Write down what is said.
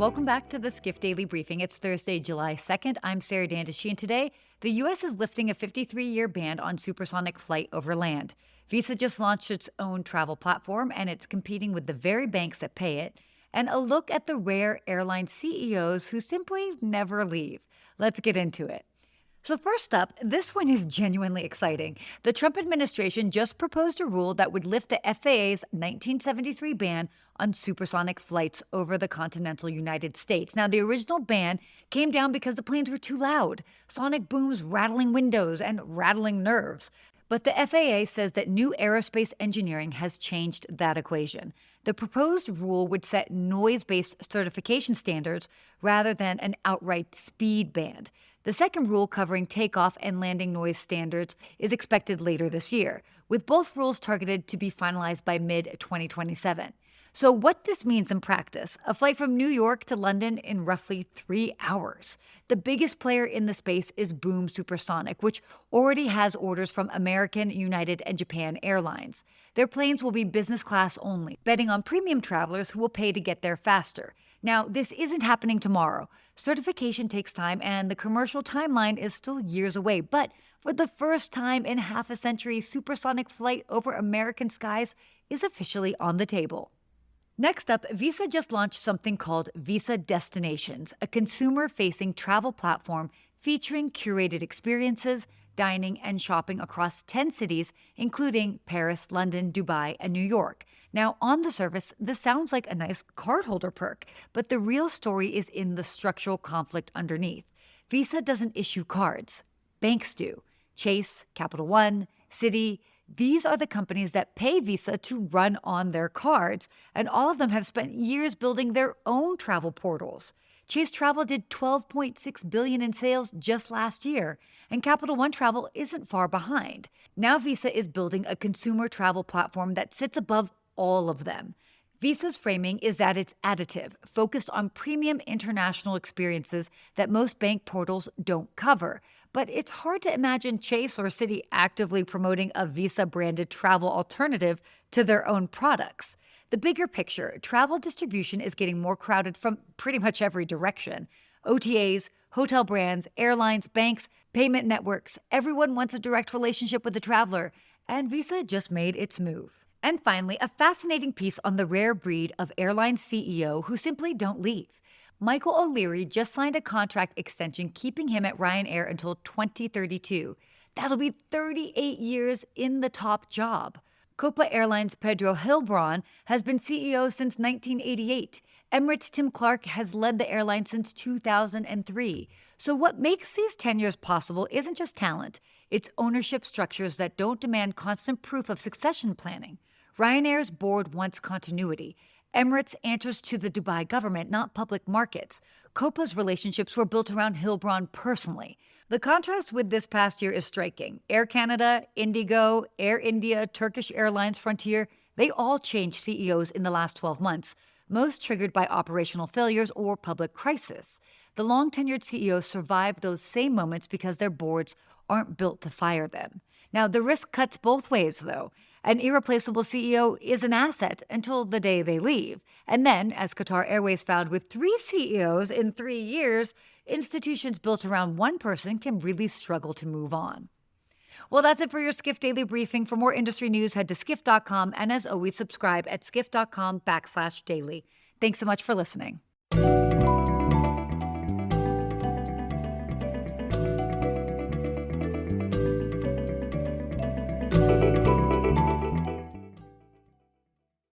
Welcome back to the Skift Daily Briefing. It's Thursday, July 2nd. I'm Sarah Dandashi, and today, the U.S. is lifting a 53-year ban on supersonic flight over land. Visa just launched its own travel platform, and it's competing with the very banks that pay it. And a look at the rare airline CEOs who simply never leave. Let's get into it. So first up, this one is genuinely exciting. The Trump administration just proposed a rule that would lift the FAA's 1973 ban on supersonic flights over the continental United States. Now, the original ban came down because the planes were too loud, sonic booms rattling windows and rattling nerves. But the FAA says that new aerospace engineering has changed that equation. The proposed rule would set noise-based certification standards rather than an outright speed ban. The second rule, covering takeoff and landing noise standards, is expected later this year, with both rules targeted to be finalized by mid-2027. So what this means in practice: a flight from New York to London in roughly 3 hours. The biggest player in the space is Boom Supersonic, which already has orders from American, United, and Japan Airlines. Their planes will be business class only, betting on premium travelers who will pay to get there faster. Now, this isn't happening tomorrow. Certification takes time, and the commercial timeline is still years away. But for the first time in half a century, supersonic flight over American skies is officially on the table. Next up, Visa just launched something called Visa Destinations, a consumer-facing travel platform featuring curated experiences, dining, and shopping across 10 cities, including Paris, London, Dubai, and New York. Now, on the surface, this sounds like a nice cardholder perk, but the real story is in the structural conflict underneath. Visa doesn't issue cards. Banks do. Chase, Capital One, Citi. These are the companies that pay Visa to run on their cards, and all of them have spent years building their own travel portals. Chase Travel did $12.6 billion in sales just last year, and Capital One Travel isn't far behind. Now Visa is building a consumer travel platform that sits above all of them. Visa's framing is that it's additive, focused on premium international experiences that most bank portals don't cover. But it's hard to imagine Chase or Citi actively promoting a Visa-branded travel alternative to their own products. The bigger picture: travel distribution is getting more crowded from pretty much every direction. OTAs, hotel brands, airlines, banks, payment networks — everyone wants a direct relationship with the traveler, and Visa just made its move. And finally, a fascinating piece on the rare breed of airline CEO who simply don't leave. Michael O'Leary just signed a contract extension keeping him at Ryanair until 2032. That'll be 38 years in the top job. Copa Airlines' Pedro Hilbron has been CEO since 1988. Emirates' Tim Clark has led the airline since 2003. So what makes these tenures possible isn't just talent. It's ownership structures that don't demand constant proof of succession planning. Ryanair's board wants continuity. Emirates answers to the Dubai government, not public markets. Copa's relationships were built around Hilbron personally. The contrast with this past year is striking. Air Canada, Indigo, Air India, Turkish Airlines, Frontier — they all changed CEOs in the last 12 months, most triggered by operational failures or public crisis. The long-tenured CEOs survive those same moments because their boards aren't built to fire them. Now, the risk cuts both ways, though. An irreplaceable CEO is an asset until the day they leave. And then, as Qatar Airways found with 3 CEOs in 3 years, institutions built around one person can really struggle to move on. Well, that's it for your Skift Daily Briefing. For more industry news, head to skift.com. And as always, subscribe at skift.com/daily. Thanks so much for listening.